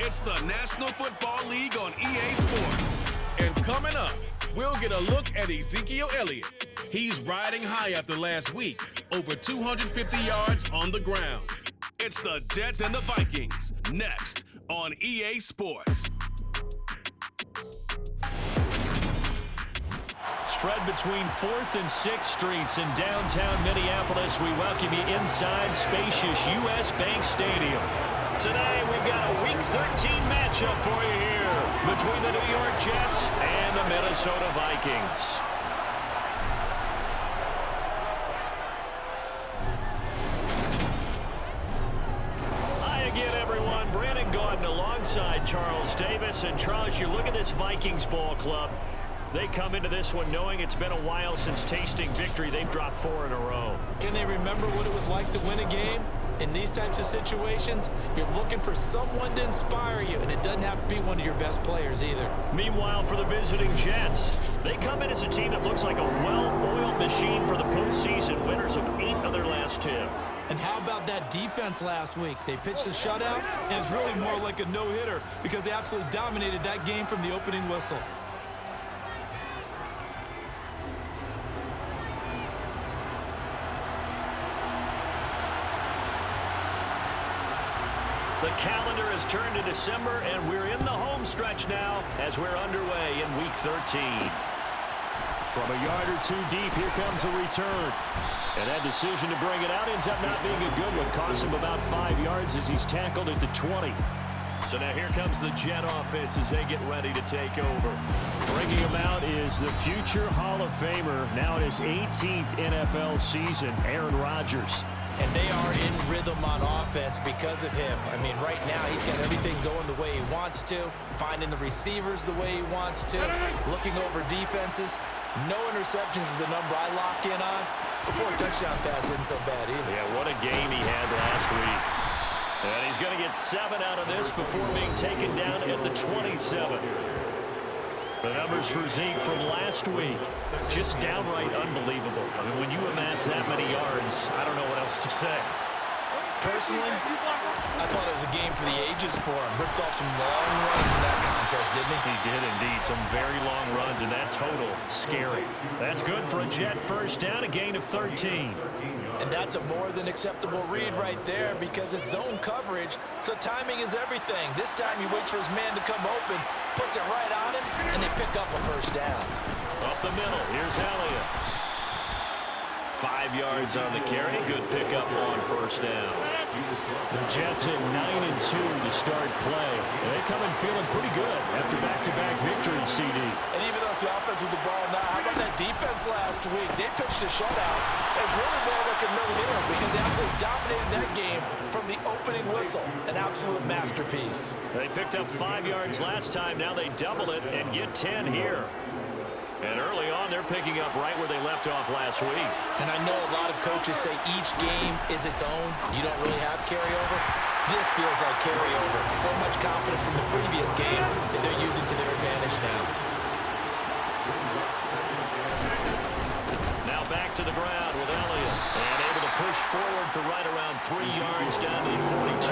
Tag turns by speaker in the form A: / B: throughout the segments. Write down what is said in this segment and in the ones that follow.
A: It's the National Football League on EA Sports. And coming up, we'll get a look at Ezekiel Elliott. He's riding high after last week, over 250 yards on the ground. It's the Jets and the Vikings, next on EA Sports.
B: Spread between 4th and 6th Streets in downtown Minneapolis. We welcome you inside spacious U.S. Bank Stadium. Today, we've got a Week 13 matchup for you here between the New York Jets and the Minnesota Vikings. Hi again, everyone. Brandon Gaudin alongside Charles Davis. And Charles, you look at this Vikings ball club. They come into this one knowing it's been a while since tasting victory. They've dropped 4 in a row.
C: Can they remember what it was like to win a game? In these types of situations, you're looking for someone to inspire you, and it doesn't have to be one of your best players either.
B: Meanwhile, for the visiting Jets, they come in as a team that looks like a well-oiled machine for the postseason, winners of 8 of their last 10.
C: And how about that defense last week? They pitched a shutout, and it's really more like a no-hitter because they absolutely dominated that game from the opening whistle.
B: The calendar has turned to December, and we're in the home stretch now as we're underway in Week 13. From a yard or two deep, here comes a return. And that decision to bring it out ends up not being a good one. Cost him about 5 yards as he's tackled at the 20. So now here comes the Jet offense as they get ready to take over. Bringing him out is the future Hall of Famer, now in his 18th NFL season, Aaron Rodgers.
C: And they are in rhythm on offense because of him. I mean, right now he's got everything going the way he wants to, finding the receivers the way he wants to, looking over defenses. No interceptions is the number I lock in on. Before a touchdown pass isn't so bad either.
B: Yeah, what a game he had last week. And he's going to get 7 out of this before being taken down at the 27. The numbers for Zeke from last week, just downright unbelievable. I mean, when you amass that many yards, I don't know what else to say.
C: Personally, I thought it was a game for the ages for him. Ripped off some long runs in that contest, didn't he?
B: He did indeed. Some very long runs, and that total, scary. That's good for a Jet first down, a gain of 13.
C: And that's a more than acceptable read right there because it's zone coverage, so timing is everything. This time he waits for his man to come open, puts it right on him, and they pick up a first down.
B: Up the middle, here's Elliott. 5 yards on the carry. Good pickup on first down. The Jets at 9-2 to start play. They come in feeling pretty good after back-to-back victories, CD.
C: And even though it's the offense with the ball now, how about that defense last week? They pitched a shutout. It's really more like a no-hitter because they absolutely dominated that game from the opening whistle. An absolute masterpiece.
B: They picked up 5 yards last time. Now they double it and get 10 here. And early on, they're picking up right where they left off last week.
C: And I know a lot of coaches say each game is its own. You don't really have carryover. This feels like carryover. So much confidence from the previous game that they're using to their advantage now.
B: Now back to the ground with Elliott. And able to push forward for right around 3 yards down to the 42.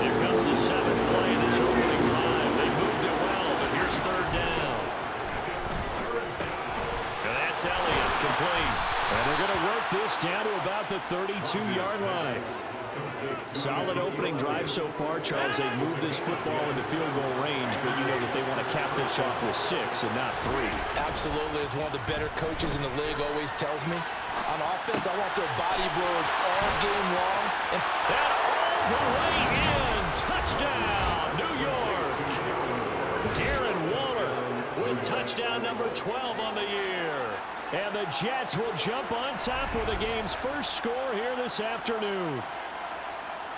B: Here comes the 7th play of this opening drive. They moved it well, but here's 3rd down. Elliott complete. And they're going to work this down to about the 32-yard line. Solid opening drive so far, Charles. They've moved this football into field goal range, but you know that they want to cap this off with 6 and not 3.
C: Absolutely. As one of the better coaches in the league always tells me, on offense, I want their body blows all game long. And
B: that all the way in. Touchdown, New York. Darren Waller with touchdown number 12 on the year. And the Jets will jump on top with the game's first score here this afternoon.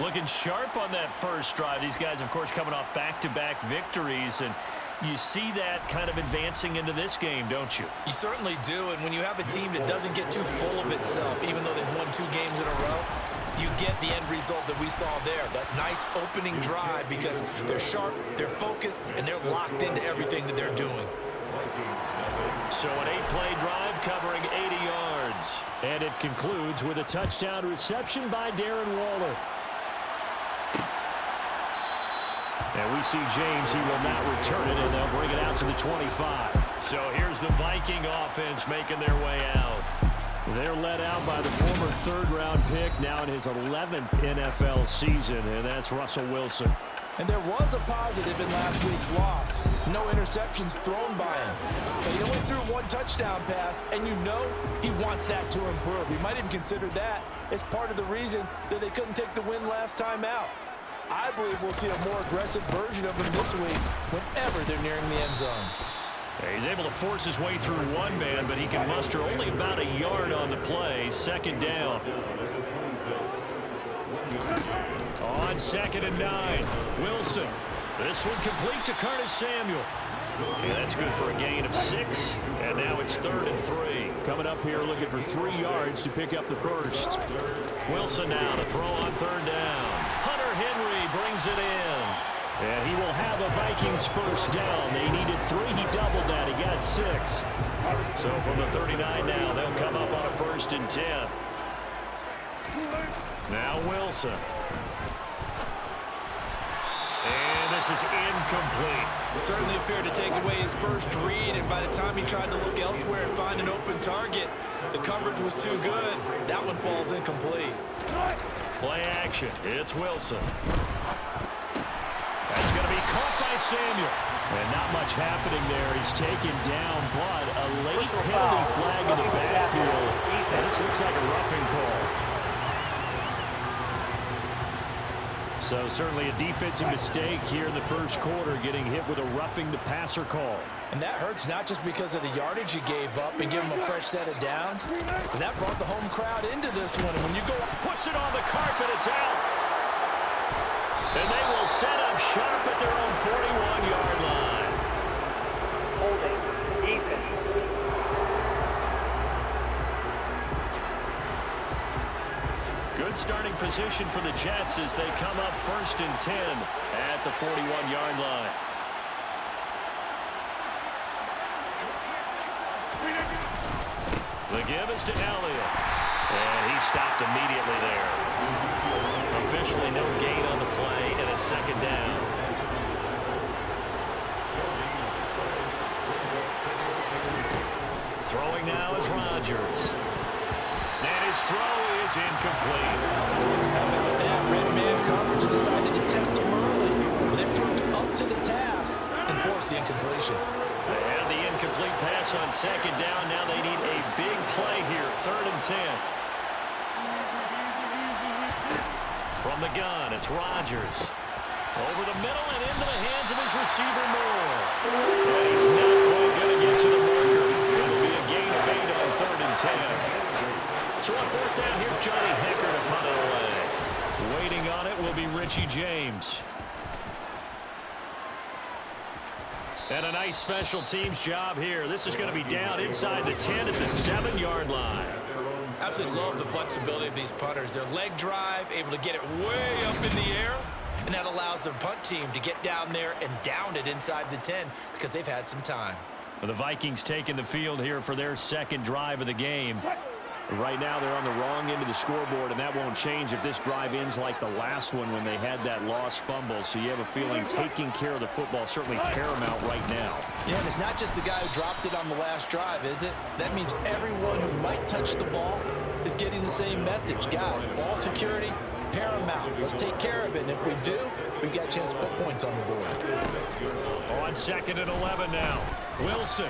B: Looking sharp on that first drive. These guys, of course, coming off back-to-back victories. And you see that kind of advancing into this game, don't you?
C: You certainly do. And when you have a team that doesn't get too full of itself, even though they've won 2 games in a row, you get the end result that we saw there. That nice opening drive because they're sharp, they're focused, and they're locked into everything that they're doing.
B: So an 8-play drive covering 80 yards. And it concludes with a touchdown reception by Darren Waller. And we see James, he will not return it, and they'll bring it out to the 25. So here's the Viking offense making their way out. They're led out by the former third-round pick, now in his 11th NFL season, and that's Russell Wilson.
C: And there was a positive in last week's loss. No interceptions thrown by him. But he only threw one touchdown pass, and you know he wants that to improve. He might even consider that as part of the reason that they couldn't take the win last time out. I believe we'll see a more aggressive version of him this week whenever they're nearing the end zone.
B: He's able to force his way through one man, but he can muster only about a yard on the play. Second down. On 2nd and 9, Wilson. This one complete to Curtis Samuel. Yeah, that's good for a gain of 6, and now it's 3rd and 3. Coming up here looking for 3 yards to pick up the first. Wilson now to throw on 3rd down. Hunter Henry brings it in. And he will have the Vikings first down. They needed 3. He doubled that. He got 6. So from the 39 now, they'll come up on a 1st and 10. Now Wilson. And this is incomplete.
C: Certainly appeared to take away his first read, and by the time he tried to look elsewhere and find an open target, the coverage was too good. That one falls incomplete.
B: Play action. It's Wilson. That's going to be caught by Samuel. And not much happening there. He's taken down, but a late penalty flag in the backfield. And this looks like a roughing call. So certainly a defensive mistake here in the first quarter, getting hit with a roughing the passer call.
C: And that hurts not just because of the yardage you gave up and give him a fresh set of downs, but that brought the home crowd into this one. And when you go,
B: puts it on the carpet, it's out. And they will set up shop at their own 41-yard line.
D: Holding defense.
B: Good starting position for the Jets as they come up 1st and 10 at the 41-yard line. The give is to Elliott. And he stopped immediately there. Officially no gain on the play, and it's 2nd down. Throwing now is Rodgers. And his throw is incomplete.
C: that red man coverage and decided to test him early, but it proved up to the task and forced the incompletion.
B: They had the incomplete pass on 2nd down. Now they need a big play here, 3rd and 10. From the gun, it's Rodgers. Over the middle and into the hands of his receiver, Moore. And he's not quite going to get to the marker. It'll be a gain of 8 on 3rd and 10. So on 4th down, here's Johnny Hecker to punt it away. Waiting on it will be Richie James. And a nice special teams job here. This is going to be down inside the 10 at the 7-yard line.
C: Absolutely love the flexibility of these punters. Their leg drive, able to get it way up in the air, and that allows their punt team to get down there and down it inside the 10 because they've had some time.
B: Well, the Vikings taking the field here for their 2nd drive of the game. Right now they're on the wrong end of the scoreboard, and that won't change if this drive ends like the last one when they had that lost fumble. So you have a feeling taking care of the football certainly paramount right now.
C: Yeah, and it's not just the guy who dropped it on the last drive, is it? That means everyone who might touch the ball is getting the same message. Guys, ball security, paramount. Let's take care of it, and if we do, we've got a chance to put points on the board.
B: On 2nd and 11 now. Wilson.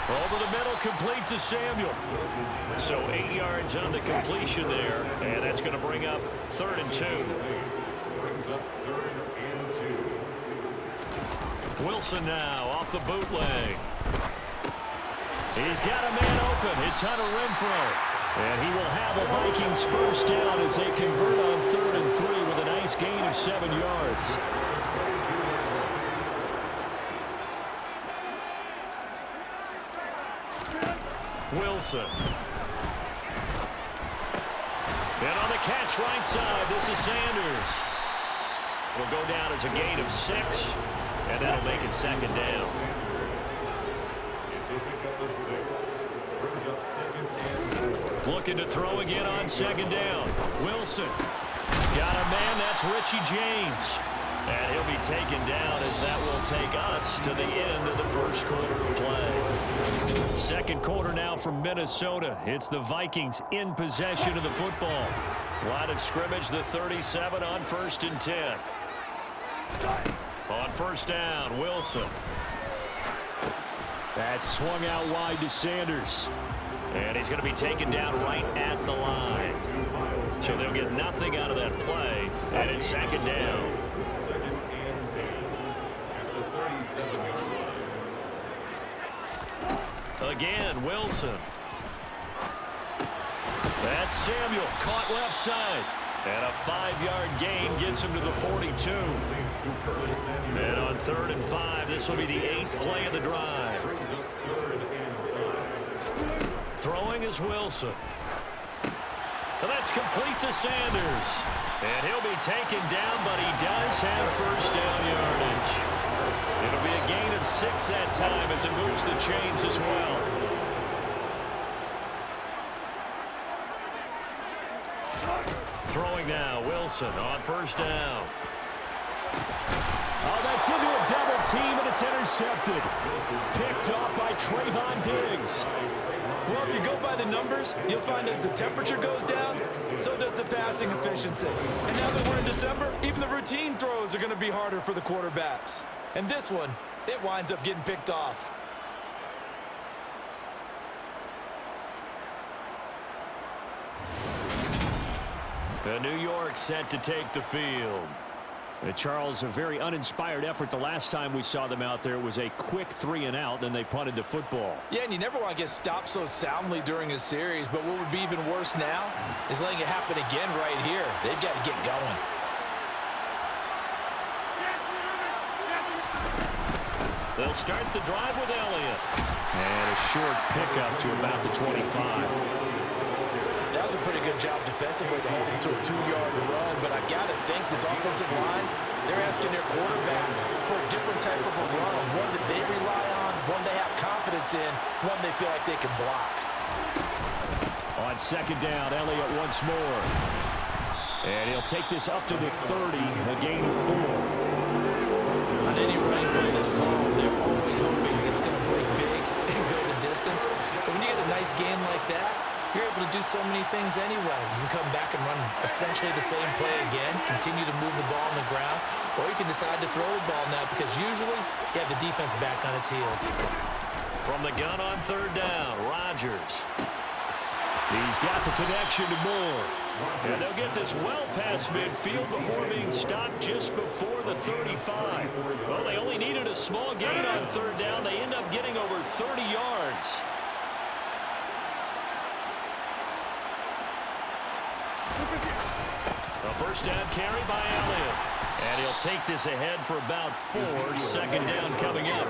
B: Over the middle, complete to Samuel. So 8 yards on the completion there, and that's going to bring up 3rd and 2. Wilson now off the bootleg. He's got a man open. It's Hunter Renfrow. And he will have the Vikings first down as they convert on 3rd and 3 with a nice gain of 7 yards. Wilson. And on the catch right side, this is Sanders. Will go down as a gain of 6, and that'll make it 2nd down. Looking to throw again on 2nd down. Wilson. Got a man, that's Richie James. And he'll be taken down as that will take us to the end of the first quarter of play. Second quarter now from Minnesota. It's the Vikings in possession of the football. Line of scrimmage, the 37 on 1st and 10. On first down, Wilson. That's swung out wide to Sanders. And he's going to be taken down right at the line. So they'll get nothing out of that play. And it's second down. Again, Wilson. That's Samuel, caught left side. And a 5-yard gain gets him to the 42. And on 3rd and 5, this will be the 8th play of the drive. Throwing is Wilson. And that's complete to Sanders. And he'll be taken down, but he does have first down yardage. It'll be a gain of 6 that time as it moves the chains as well. Throwing now, Wilson on first down. Oh, that's into a double team, and it's intercepted. Picked off by Trayvon Diggs.
C: Well, if you go by the numbers, you'll find as the temperature goes down, so does the passing efficiency. And now that we're in December, even the routine throws are going to be harder for the quarterbacks. And this one, it winds up getting picked off.
B: The New York set to take the field. Charles, a very uninspired effort the last time we saw them out there. It was a quick 3-and-out, then they punted the football.
C: Yeah, and you never want to get stopped so soundly during a series, but what would be even worse now is letting it happen again right here. They've got to get going.
B: They'll start the drive with Elliott. And a short pickup to about the 25.
C: That was a pretty good job defensively to hold him to a 2-yard run, but I've got to think this offensive line, they're asking their quarterback for a different type of a run, one that they rely on, one they have confidence in, one they feel like they can block.
B: On second down, Elliott once more. And he'll take this up to the 30, a gain of 4.
C: On any running play that's called, they're always hoping it's going to break big and go the distance. But when you get a nice gain like that, you're able to do so many things anyway. You can come back and run essentially the same play again, continue to move the ball on the ground, or you can decide to throw the ball now because usually you have the defense back on its heels.
B: From the gun on third down, Rodgers. He's got the connection to Moore. And they'll get this well past midfield before being stopped just before the 35. Well, they only needed a small gain on third down. They end up getting over 30 yards. A first down carry by Elliott. And he'll take this ahead for about 4. Second down coming up.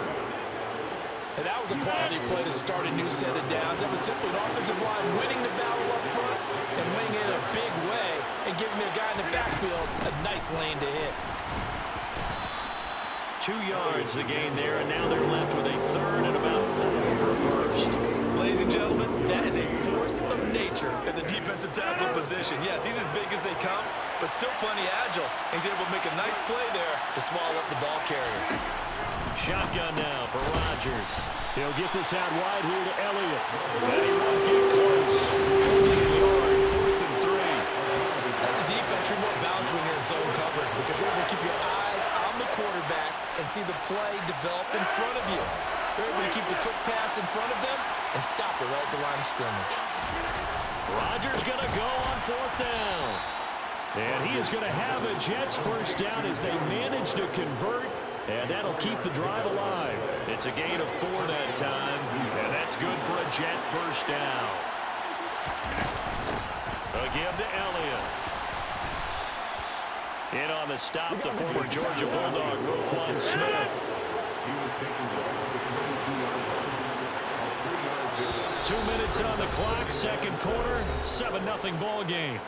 C: And that was a quality play to start a new set of downs. That was simply an offensive line winning the battle up front and winning it in a big way and giving their guy in the backfield a nice lane to hit.
B: 2 yards the gain there, and now they're left with a third and about 4 for first.
C: Ladies and gentlemen, that is a force of nature at the defensive tackle position. Yes, he's as big as they come, but still plenty agile. He's able to make a nice play there to swallow up the ball carrier.
B: Shotgun now for Rodgers. He'll get this out wide here to Elliott. And he won't get close. 4th and 3.
C: As a defense, you're more balanced when you're in zone coverage because you're able to keep your eyes on the quarterback and see the play develop in front of you. You're able to keep the quick pass in front of them and stop it right at the line of scrimmage.
B: Rodgers going to go on 4th down. And he is going to have a Jets first down as they manage to convert. And that'll keep the drive alive. It's a gain of 4 that time. And that's good for a Jet first down. A give to Elliott. In on the stop, the former Georgia Bulldog, Roquan Smith. 2 minutes on the clock, second quarter, 7-0 ball game.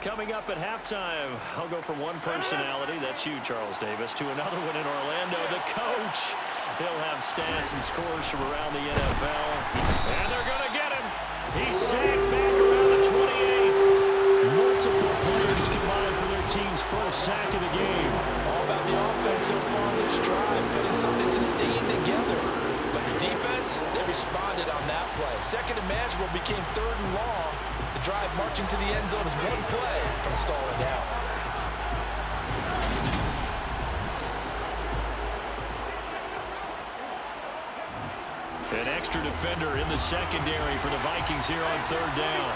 B: Coming up at halftime, I'll go from one personality, that's you, Charles Davis, to another one in Orlando, the coach. He'll have stats and scores from around the NFL. And they're going to get him. He's sacked back around the 28. Multiple players combined for their team's first sack
C: second and manageable became third and long. The drive marching to the end zone is one play from stalling down.
B: An extra defender in the secondary for the Vikings here on third down.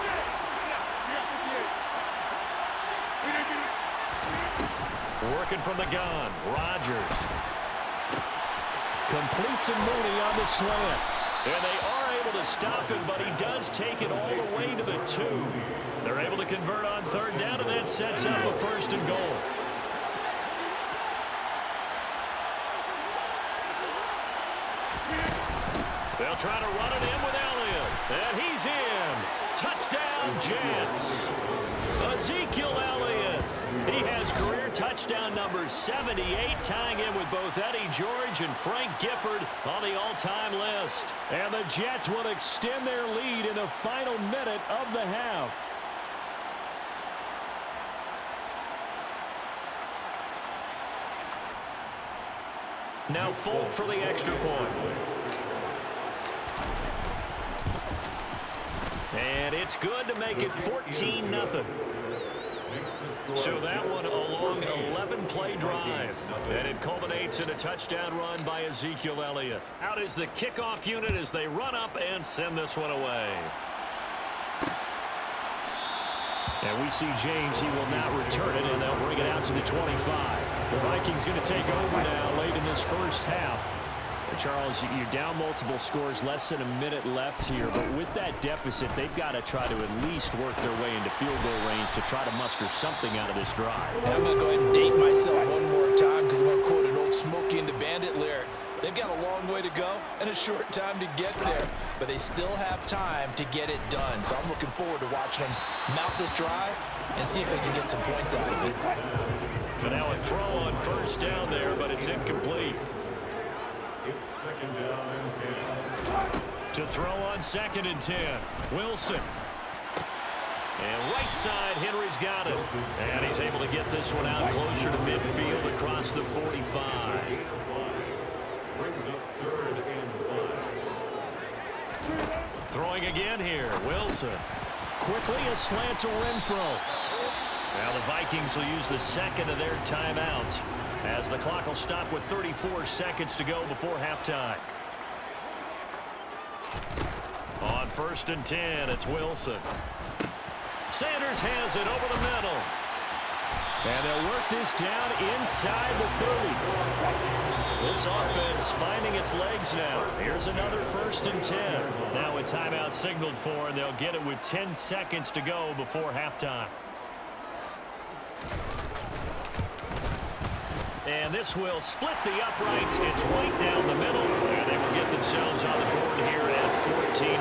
B: Working from the gun, Rodgers. Completes a Mooney on the slant. And they are able to stop him, but he does take it all the way to the 2. They're able to convert on third down, and that sets up a first and goal. They'll try to run it in with Elliott. And he's in. Touchdown, Jets. Ezekiel Elliott. He has career touchdown number 78, tying in with both Eddie George and Frank Gifford on the all-time list. And the Jets will extend their lead in the final minute of the half. Now Folk for the extra point. And it's good to make it 14-0. So that one a long 11-play drive. And it culminates in a touchdown run by Ezekiel Elliott. Out is the kickoff unit as they run up and send this one away. And we see James. He will not return it, and they'll bring it out to the 25. The Vikings going to take over now late in this first half. Charles, you're down multiple scores, less than a minute left here, but with that deficit, they've got to try to at least work their way into field goal range to try to muster something out of this drive.
C: And I'm going to go ahead and date myself one more time because I'm going to quote an old Smokey and the Bandit lyric. They've got a long way to go and a short time to get there, but they still have time to get it done. So I'm looking forward to watching them mount this drive and see if they can get some points out of it.
B: But now a throw on first down there, but it's incomplete.
E: It's second down and 10.
B: To throw on second and 10, Wilson. And right side, Henry's got it. And he's able to get this one out closer to midfield across the 45.
E: Brings up third and 5.
B: Throwing again here, Wilson. Quickly a slant to Renfro. Now the Vikings will use the second of their timeouts, as the clock will stop with 34 seconds to go before halftime. On first and 10, it's Wilson. Sanders has it over the middle. And they'll work this down inside the 30. This offense finding its legs now. Here's another first and 10. Now a timeout signaled for, and they'll get it with 10 seconds to go before halftime. And this will split the uprights. It's right down the middle, and they will get themselves on the board here at 14-3.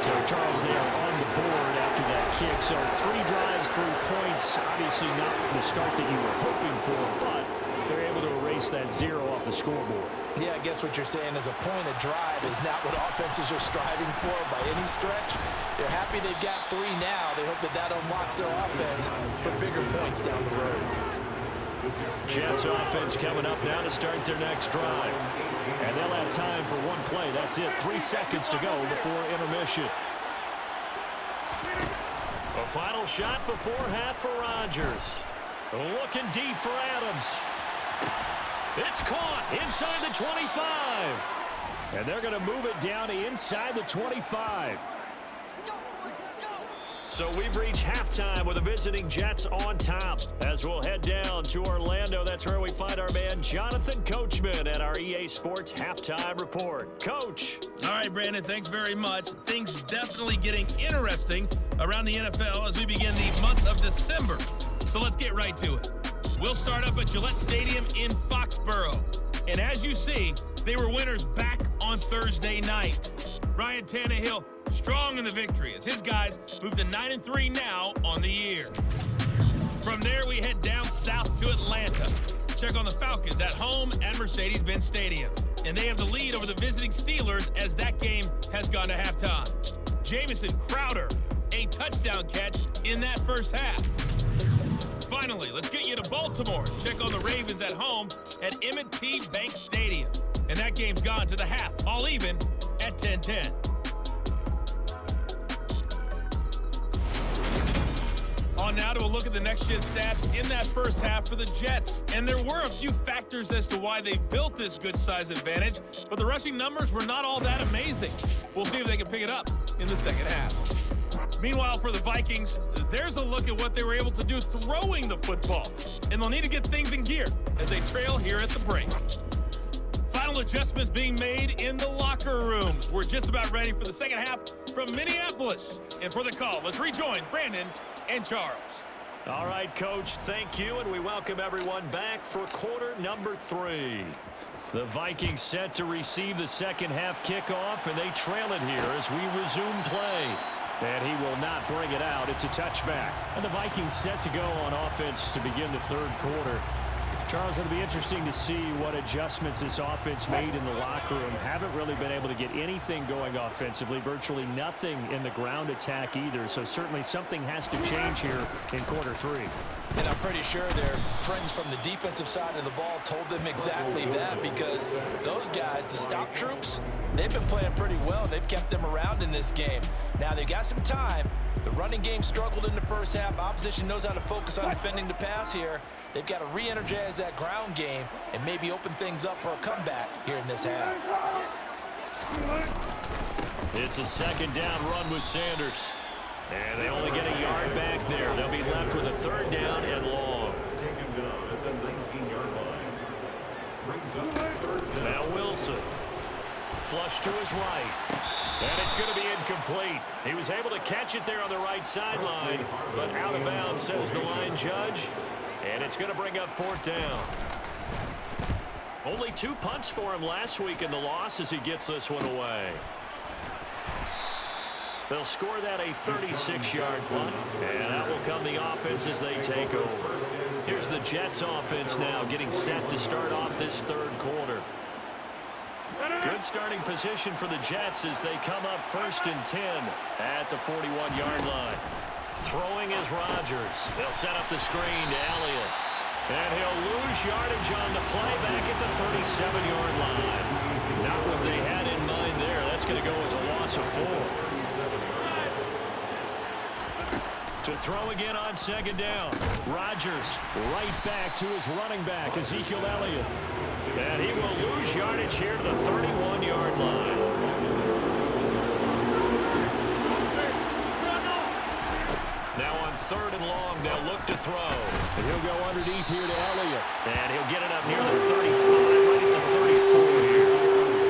B: So, Charles, they are on the board after that kick. So 3 drives, 3 points. Obviously not the start that you were hoping for, but they're able to erase that 0 off the scoreboard.
C: Yeah, I guess what you're saying is a point of drive is not what offenses are striving for by any stretch. They're happy they've got 3 now. They hope that that unlocks their offense for bigger points down the road.
B: Jets offense coming up now to start their next drive. And they'll have time for 1 play. That's it. 3 seconds to go before intermission. A final shot before half for Rodgers. Looking deep for Adams. It's caught inside the 25. And they're going to move it down to inside the 25. So we've reached halftime with the visiting Jets on top. As we'll head down to Orlando, that's where we find our man Jonathan Coachman at our EA Sports Halftime Report. Coach.
A: All right, Brandon, thanks very much. Things definitely getting interesting around the NFL as we begin the month of December. So let's get right to it. We'll start up at Gillette Stadium in Foxborough. And as you see, they were winners back on Thursday night. Ryan Tannehill strong in the victory as his guys move to 9-3 now on the year. From there, we head down south to Atlanta. Check on the Falcons at home at Mercedes-Benz Stadium. And they have the lead over the visiting Steelers as that game has gone to halftime. Jamison Crowder, a touchdown catch in that first half. Finally, let's get you to Baltimore. Check on the Ravens at home at M&T Bank Stadium. And that game's gone to the half, all even at 10-10.
F: on now to a look at the next-gen stats in that first half for the Jets. And there were a few factors as to why they built this good size advantage, but the rushing numbers were not all that amazing. We'll see if they can pick it up in the second half. Meanwhile, for the Vikings, there's a look at what they were able to do throwing the football. And they'll need to get things in gear as they trail here at the break. Final adjustments being made in the locker rooms. We're just about ready for the second half from Minneapolis. And for the call, let's rejoin Brandon and Charles.
B: All right, Coach, thank you, and we welcome everyone back for quarter number 3. The Vikings set to receive the second half kickoff, and they trail it here as we resume play. And he will not bring it out. It's a touchback. And the Vikings set to go on offense to begin the third quarter. Charles, it'll be interesting to see what adjustments this offense made in the locker room. Haven't really been able to get anything going offensively, virtually nothing in the ground attack either. So certainly something has to change here in quarter 3.
C: And I'm pretty sure their friends from the defensive side of the ball told them exactly that, because those guys, the stop troops, they've been playing pretty well. They've kept them around in this game. Now they've got some time. The running game struggled in the first half. Opposition knows how to focus on defending the pass here. They've got to re-energize that ground game and maybe open things up for a comeback here in this half.
B: It's a second down run with Sanders. And they only get a yard back there. They'll be left with a third down and long.
E: Taken down at the 19-yard line. Brings up third down.
B: Now Wilson. Flush to his right. And it's going to be incomplete. He was able to catch it there on the right sideline, but out of bounds, says the line judge. And it's going to bring up fourth down. Only 2 punts for him last week in the loss as he gets this one away. They'll score that a 36-yard punt, and out will come the offense as they take over. Here's the Jets offense now getting set to start off this third quarter. Good starting position for the Jets as they come up 1st and 10 at the 41-yard line. Throwing is Rodgers. They'll set up the screen to Elliott. And he'll lose yardage on the play back at the 37-yard line. Not what they had in mind there. That's going to go as a loss of 4. To throw again on second down. Rodgers right back to his running back, Ezekiel Elliott. And he will lose yardage here to the 31-yard line. Now on 3rd and long, they'll look to throw. And he'll go underneath here to Elliott. And he'll get it up near the 35, right at the 34 here.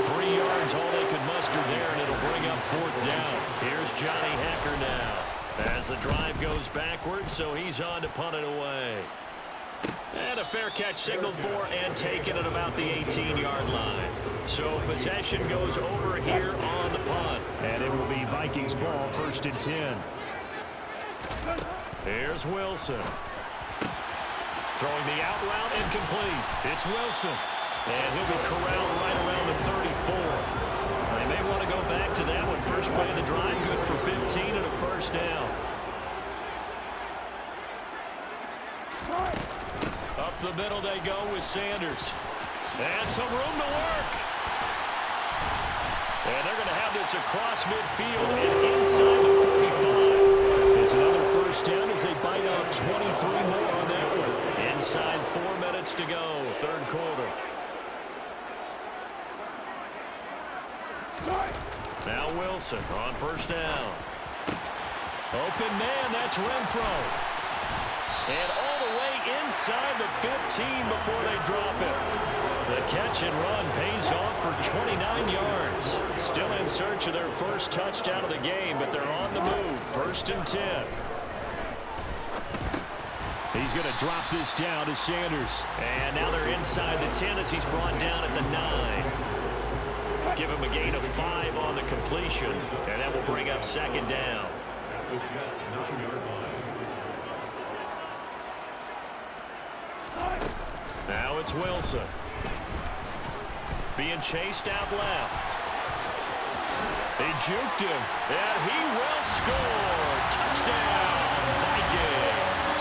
B: 3 yards, all they could muster there, and it'll bring up 4th down. Here's Johnny Hacker now. As the drive goes backwards, so he's on to punt it away. And a fair catch signaled for and taken at about the 18-yard line. So possession goes over here on the punt. And it will be Vikings ball 1st and 10. Here's Wilson. Throwing the out route incomplete. It's Wilson. And he'll be corralled right around the 34. They may want to go back to that one. First play of the drive, good for 15 and a 1st down. Up the middle they go with Sanders. And some room to work. And they're going to have this across midfield and inside the 45. It's another 1st down as they bite off 23 more on that one. Inside 4 minutes to go, 3rd quarter. Now Wilson on 1st down. Open man, that's Renfro. And all the way inside the 15 before they drop it. The catch and run pays off for 29 yards. Still in search of their first touchdown of the game, but they're on the move. 1st and 10. He's going to drop this down to Sanders. And now they're inside the 10 as he's brought down at the 9. Give him a gain of 5 on the completion, and that will bring up 2nd down.
E: The Jets 9-yard line.
B: Now it's Wilson. Being chased out left. They juked him, and he will score. Touchdown, Vikings.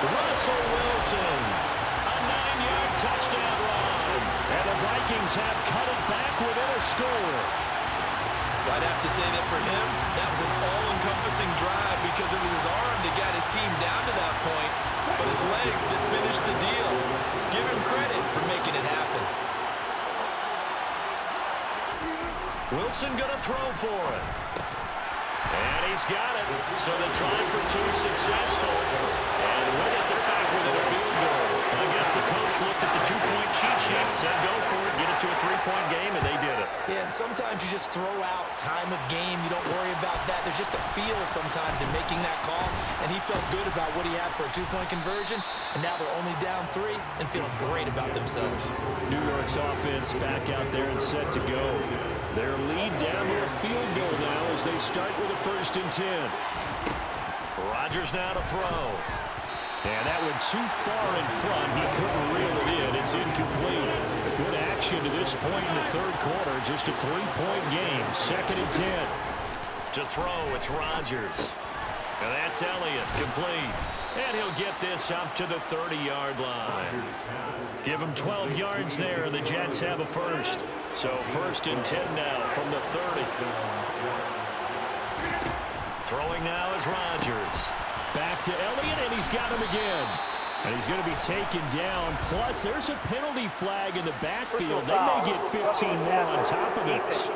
B: Russell Wilson, a 9-yard touchdown run. And the Vikings have cut it back within a score.
C: I'd have to say that for him, that was an all-encompassing drive because it was his arm that got his team down legs that finished the deal. Give him credit for making it happen.
B: Wilson going to throw for it. And he's got it. So the try for two successful. And with it, they're back within a field goal. I guess the coach looked at the two-point cheat sheet, said go for it, get it to a three-point game, and they did it.
C: Yeah, and sometimes you just throw out time of game. You don't worry about that. There's just a feel sometimes in making that call, and he felt good about what he had for a two-point conversion, and now they're only down 3 and feeling great about themselves.
B: New York's offense back out there and set to go. Their lead down to a field goal now as they start with a 1st and 10. Rodgers now to throw. And that went too far in front. He couldn't reel it in. It's incomplete. Good action to this point in the 3rd quarter. Just a 3-point game. 2nd and 10. To throw, it's Rodgers. And that's Elliott, complete. And he'll get this up to the 30-yard line. Give him 12 yards there, and the Jets have a first. So 1st and 10 now from the 30. Throwing now is Rodgers. Back to Elliott, and he's got him again. And he's going to be taken down. Plus, there's a penalty flag in the backfield. They may get 15 more on top of this.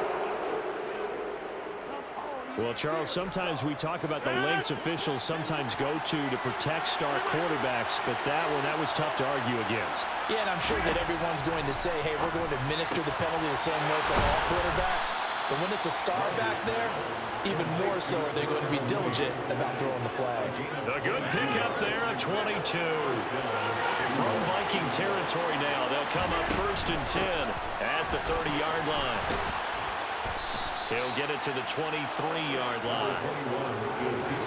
B: Well, Charles, sometimes we talk about the lengths officials sometimes go to protect star quarterbacks, but that was tough to argue against.
C: Yeah, and I'm sure that everyone's going to say, hey, we're going to administer the penalty the same way for all quarterbacks. But when it's a star back there, even more so are they going to be diligent about throwing the flag.
B: A good pickup there at 22. From Viking territory now, they'll come up 1st and 10 at the 30-yard line. He'll get it to the 23-yard line.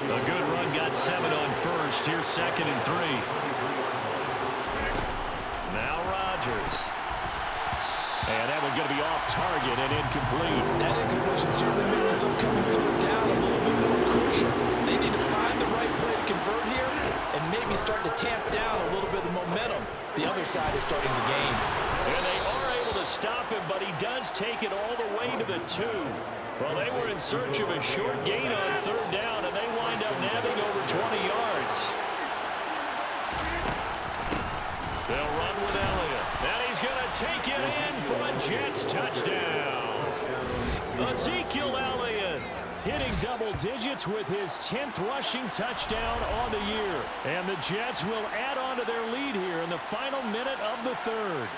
B: A good run got 7 on 1st. Here's 2nd and 3. Now Rodgers. And that one's going to be off target and incomplete.
C: That incompletion certainly makes this upcoming 3rd down a little bit more crucial. They need to find the right play to convert here and maybe start to tamp down a little bit of the momentum. The other side is starting to gain.
B: And they are able to stop him, but he does take it all the way to the 2. Well, they were in search of a short gain on 3rd down, and they wind up nabbing over 20 yards. They'll run with Elliott. And he's going to take it in for a Jets touchdown. Ezekiel Elliott hitting double digits with his 10th rushing touchdown on the year. And the Jets will add on to their lead here in the final minute of the 3rd.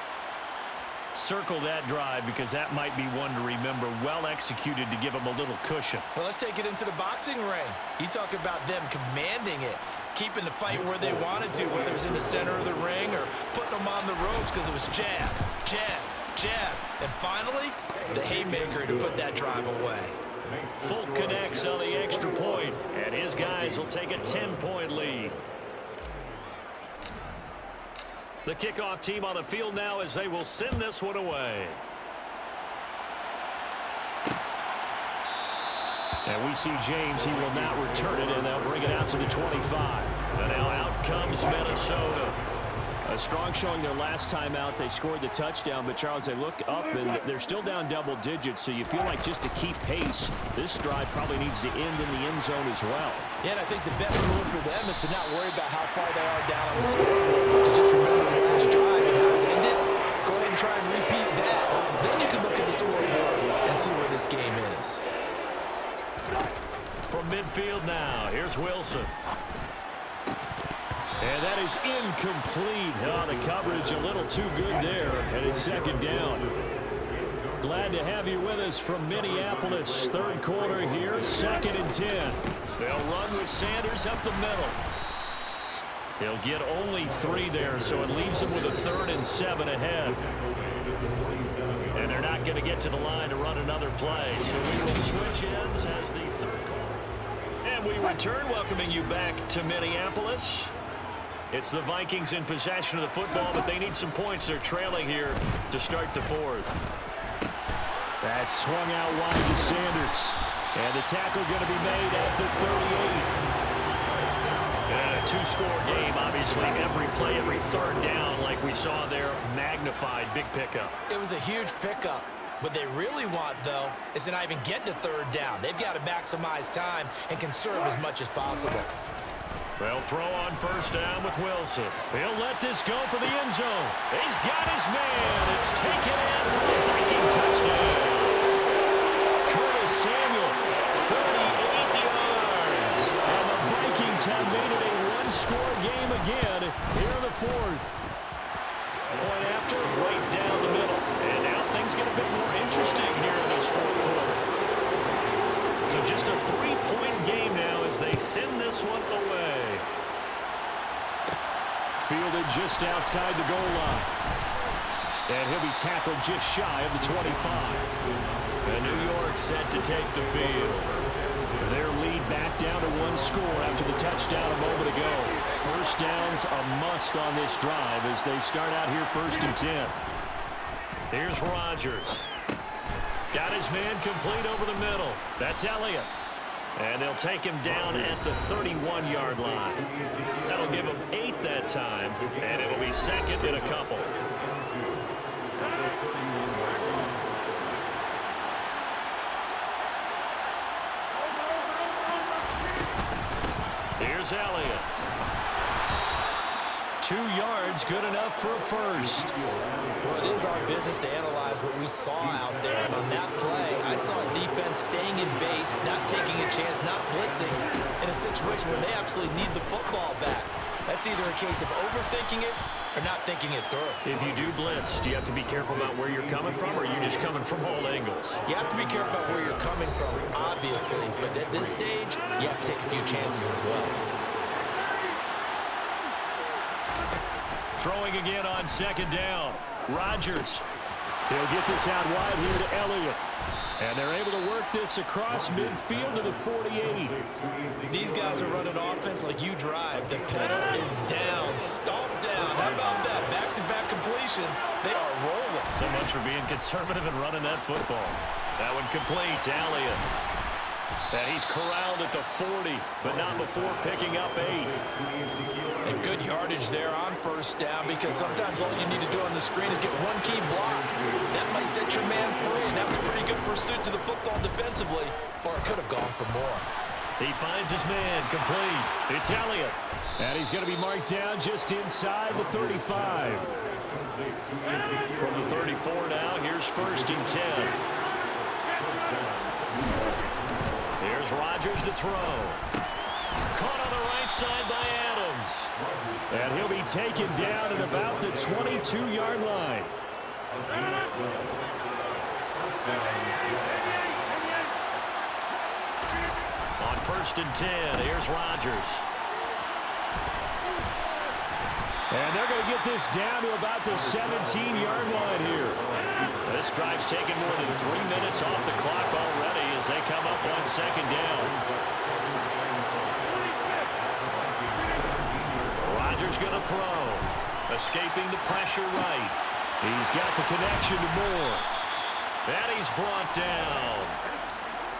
B: Circle that drive because that might be one to remember. Well executed to give them a little cushion.
C: Well, let's take it into the boxing ring. You talk about them commanding it, keeping the fight where they wanted to, whether it was in the center of the ring or putting them on the ropes because it was jab, jab, jab. And finally, the haymaker to put that drive away.
B: Folk connects on the extra point, and his guys will take a 10-point lead. The kickoff team on the field now as they will send this one away. And we see James. He will not return it, and they'll bring it out to the 25. And now out comes Minnesota. A strong showing their last time out. They scored the touchdown, but Charles, they look up, and they're still down double digits, so you feel like just to keep pace, this drive probably needs to end in the end zone as well.
C: Yeah, and I think the best move for them is to not worry about how far they are down on the scoreboard, but to just remember the last drive and how it ended. Go ahead and try and repeat that. Then you can look at the scoreboard and see where this game is.
B: From midfield now, here's Wilson. And that is incomplete. Oh, the coverage a little too good there, and it's 2nd down. Glad to have you with us from Minneapolis. 3rd quarter here, 2nd and 10. They'll run with Sanders up the middle. He'll get only 3 there, so it leaves him with a 3rd and 7 ahead. And they're not going to get to the line to run another play, so we will switch ends as the 3rd quarter. And we return, welcoming you back to Minneapolis. It's the Vikings in possession of the football, but they need some points. They're trailing here to start the 4th. That's swung out wide to Sanders. And the tackle going to be made at the 38. And a 2-score game, obviously. Every play, every 3rd down, like we saw there, magnified. Big pickup.
C: It was a huge pickup. What they really want, though, is to not even get to 3rd down. They've got to maximize time and conserve as much as possible.
B: They'll throw on first down with Wilson. He'll let this go for the end zone. He's got his man. It's taken in for a Viking touchdown. Curtis Samuel, 38 yards. And the Vikings have made it a one-score game again here in the fourth. Point after, right down the middle. And now things get a bit more interesting here in this fourth quarter. So just a three-point game now as they send this one away. Fielded just outside the goal line. And he'll be tackled just shy of the 25. And New York set to take the field. Their lead back down to one score after the touchdown a moment ago. First down's a must on this drive as they start out here 1st and 10. Here's Rodgers. Got his man complete over the middle. That's Elliott. And they'll take him down at the 31-yard line. That'll give him 8 that time, and it'll be second in a couple. Here's Elliott. 2 yards, good enough for a first.
C: Well, it is our business to analyze what we saw out there. And on that play, I saw a defense staying in base, not taking a chance, not blitzing, in a situation where they absolutely need the football back. That's either a case of overthinking it or not thinking it through.
B: If you do blitz, do you have to be careful about where you're coming from, or are you just coming from all angles?
C: You have to be careful about where you're coming from, obviously. But at this stage, you have to take a few chances as well.
B: Throwing again on second down. Rodgers. He'll get this out wide here to Elliott. And they're able to work this across midfield to the 48.
C: These guys are running offense like you drive. The pedal is down, stomp down. How about that? Back-to-back completions. They are rolling.
B: So much for being conservative and running that football. That one complete to Elliott. And he's corralled at the 40, but not before picking up 8.
C: And good yardage there on first down, because sometimes all you need to do on the screen is get one key block. That might set your man free, and that was pretty good pursuit to the football defensively, or it could have gone for more.
B: He finds his man complete. It's Elliott. And he's going to be marked down just inside the 35. From the 34 now, here's 1st and 10. Here's Rodgers to throw. Caught on the right side by Adams. And he'll be taken down at about the 22-yard line. On 1st and 10, here's Rodgers. And they're going to get this down to about the 17-yard line here. This drive's taken more than 3 minutes off the clock already as they come up on second down. Rodgers going to throw. Escaping the pressure right. He's got the connection to Moore. And he's brought down.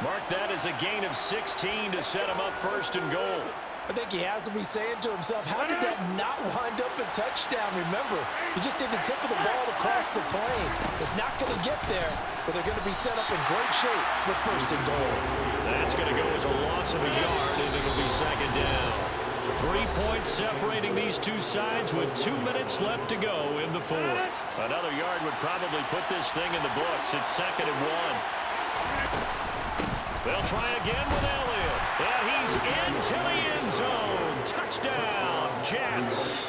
B: Mark that as a gain of 16 to set him up 1st and goal.
C: I think he has to be saying to himself, how did that not wind up a touchdown? Remember, you just need the tip of the ball to cross the plane. It's not going to get there, but they're going to be set up in great shape with 1st and goal.
B: That's going to go as a loss of a yard, and it'll be second down. 3 points separating these two sides with 2 minutes left to go in the fourth. Another yard would probably put this thing in the books. It's 2nd and 1. They'll try again with Elliott. And he's into the end zone. Touchdown, Jets.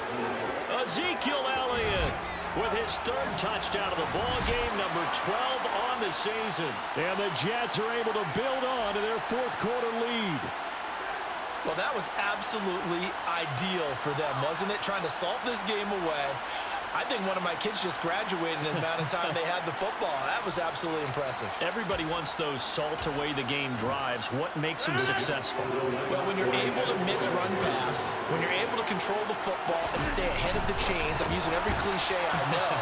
B: Ezekiel Elliott with his 3rd touchdown of the ball game, number 12 on the season. And the Jets are able to build on to their 4th quarter lead.
C: Well, that was absolutely ideal for them, wasn't it? Trying to salt this game away. I think one of my kids just graduated in the amount of time they had the football. That was absolutely impressive.
B: Everybody wants those salt-away-the-game drives. What makes them successful?
C: Well, when you're able to mix run-pass, when you're able to control the football and stay ahead of the chains, I'm using every cliche I know,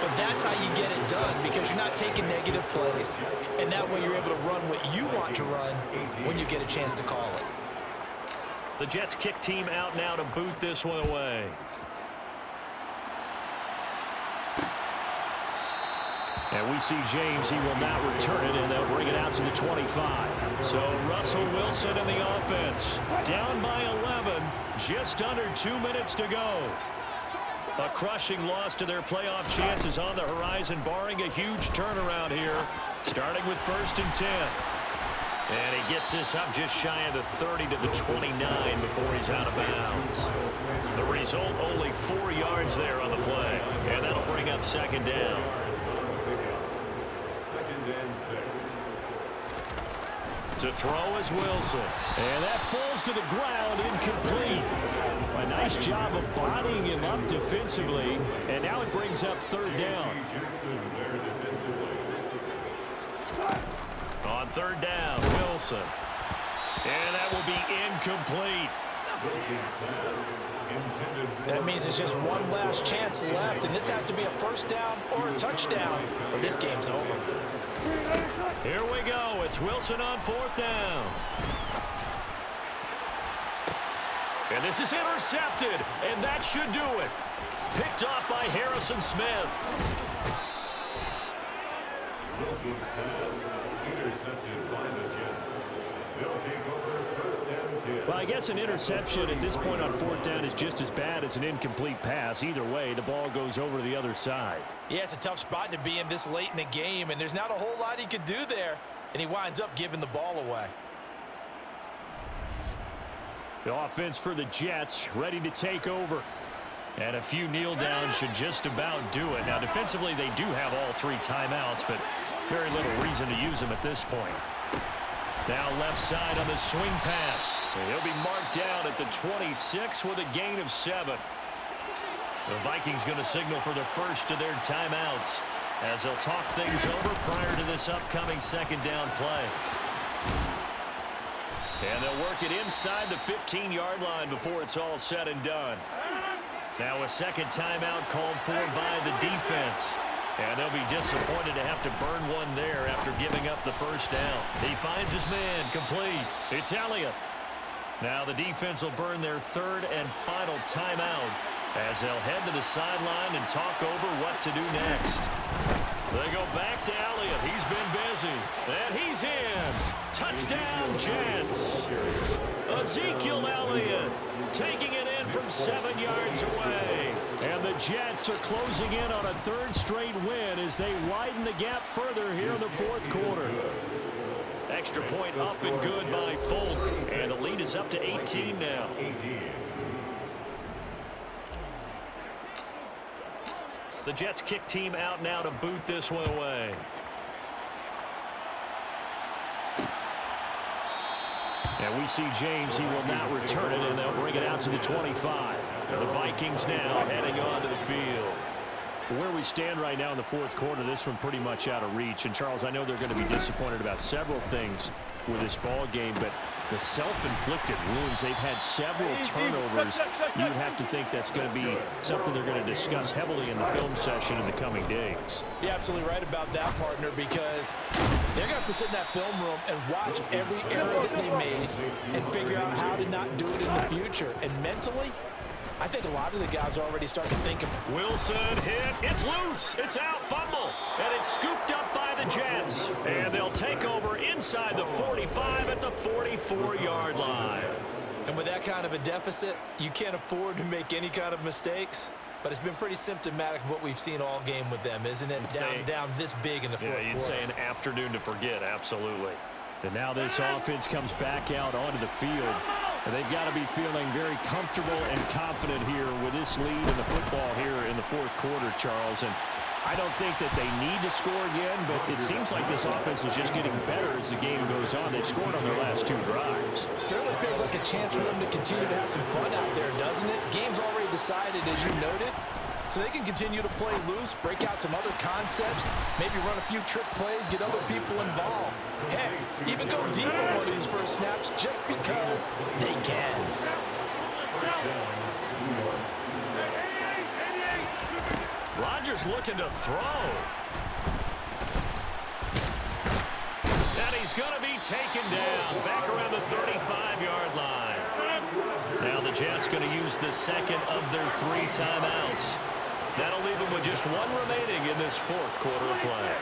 C: but that's how you get it done, because you're not taking negative plays, and that way you're able to run what you want to run when you get a chance to call it.
B: The Jets kick team out now to boot this one away. And we see James. He will not return it, and they'll bring it out to the 25. So Russell Wilson in the offense. Down by 11. just under 2 minutes to go. A crushing loss to their playoff chances on the horizon, barring a huge turnaround here, starting with 1st and 10. And he gets this up just shy of the 30 to the 29 before he's out of bounds. The result, only 4 yards there on the play. And that'll bring up 2nd down.
E: 2nd and 6.
B: To throw is Wilson. And that falls to the ground, incomplete. A nice job of bodying him up defensively. And now it brings up 3rd down. On 3rd down, Wilson. And that will be incomplete.
C: That means it's just one last chance left, and this has to be a 1st down or a touchdown, or this game's over.
B: Here we go. It's Wilson on 4th down. And this is intercepted, and that should do it. Picked off by Harrison Smith.
E: Wilson's pass intercepted by the Jets. They'll take over 1st and 10.
B: Well, I guess an interception at this point on 4th down is just as bad as an incomplete pass. Either way, the ball goes over to the other side.
C: Yeah, it's a tough spot to be in this late in the game, and there's not a whole lot he could do there, and he winds up giving the ball away.
B: The offense for the Jets ready to take over. And a few kneel downs should just about do it. Now, defensively, they do have all 3 timeouts, but very little reason to use them at this point. Now left side on the swing pass. And he'll be marked down at the 26 with a gain of 7. The Vikings going to signal for the first of their timeouts as they'll talk things over prior to this upcoming 2nd down play. And they'll work it inside the 15-yard line before it's all said and done. Now a 2nd timeout called for by the defense. And they'll be disappointed to have to burn one there after giving up the 1st down. He finds his man, complete. It's Elliott. Now the defense will burn their 3rd and final timeout as they'll head to the sideline and talk over what to do next. They go back to Elliott. He's been busy. And he's in. Touchdown, Jets. Ezekiel Elliott taking it in from 7 yards away. And the Jets are closing in on a 3rd straight win as they widen the gap further here in the 4th quarter. Extra point up and good by Folk. And the lead is up to 18 now. The Jets kick team out now to boot this one away. And we see James. He will not return it, and they'll bring it out to the 25. And the Vikings now heading onto the field. Where we stand right now in the 4th quarter, this one pretty much out of reach. And, Charles, I know they're going to be disappointed about several things with this ball game, but the self-inflicted wounds, they've had several turnovers. You would have to think that's going to be something they're going to discuss heavily in the film session in the coming days.
C: You're absolutely right about that, partner, because they're going to have to sit in that film room and watch every error that they made and figure out how to not do it in the future. And mentally, I think a lot of the guys are already starting to think of
B: Wilson hit. It's loose. It's out. Fumble. And it's scooped up by the Jets. And they'll take over inside the 45 at the 44-yard line.
C: And with that kind of a deficit, you can't afford to make any kind of mistakes. But it's been pretty symptomatic of what we've seen all game with them, isn't it? Down this big in the 4th quarter.
B: You'd say an afternoon to forget, absolutely. And now this offense comes back out onto the field. And they've got to be feeling very comfortable and confident here with this lead in the football here in the 4th quarter, Charles. And I don't think that they need to score again, but it seems like this offense is just getting better as the game goes on. They've scored on their last 2 drives.
C: Certainly feels like a chance for them to continue to have some fun out there, doesn't it? Game's already decided, as you noted. So they can continue to play loose, break out some other concepts, maybe run a few trick plays, get other people involved. Heck, even go deep on one of these first snaps just because they can.
B: Rodgers looking to throw. And he's going to be taken down back around the 35-yard line. Now the Jets going to use the 2nd of their 3 timeouts. That'll leave them with just 1 remaining in this 4th quarter of play.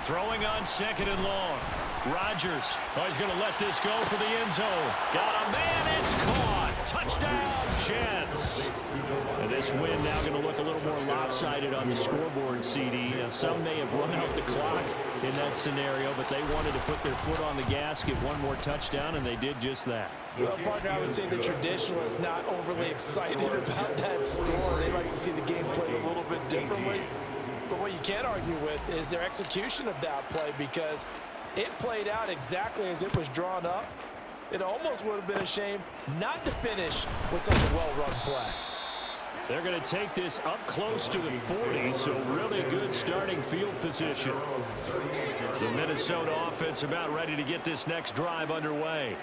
B: Throwing on 2nd and long. Rodgers. Oh, he's going to let this go for the end zone. Got a man. It's caught. Touchdown, Jets. And this win now going to look a little more lopsided on the scoreboard, CD. Some may have run out the clock in that scenario, but they wanted to put their foot on the gas, get one more touchdown, and they did just that.
C: Well, partner, I would say the traditionalists not overly excited about that score. They like to see the game played a little bit differently. But what you can't argue with is their execution of that play, because it played out exactly as it was drawn up. It almost would have been a shame not to finish with such a well-run play.
B: They're going to take this up close to the 40, so really good starting field position. The Minnesota offense about ready to get this next drive underway.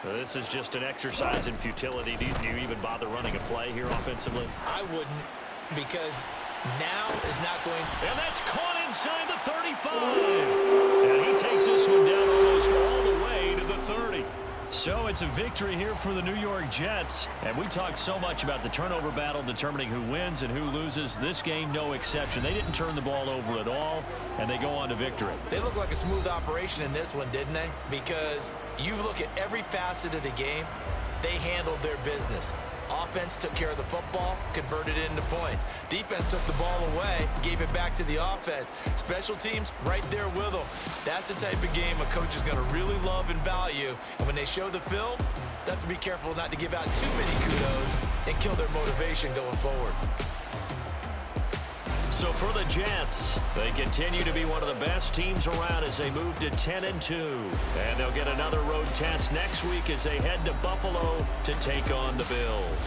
B: This is just an exercise in futility. Do you even bother running a play here offensively?
C: I wouldn't, because now is not going.
B: And that's caught inside the 35. And he takes this one down almost all the way to the 30. So it's a victory here for the New York Jets. And we talked so much about the turnover battle determining who wins and who loses. This game, no exception. They didn't turn the ball over at all, and they go on to victory.
C: They look like a smooth operation in this one, didn't they? Because you look at every facet of the game, they handled their business. Offense took care of the football, converted it into points. Defense took the ball away, gave it back to the offense. Special teams right there with them. That's the type of game a coach is going to really love and value. And when they show the film, they have to be careful not to give out too many kudos and kill their motivation going forward.
B: So for the Jets, they continue to be one of the best teams around as they move to 10-2. And they'll get another road test next week as they head to Buffalo to take on the Bills.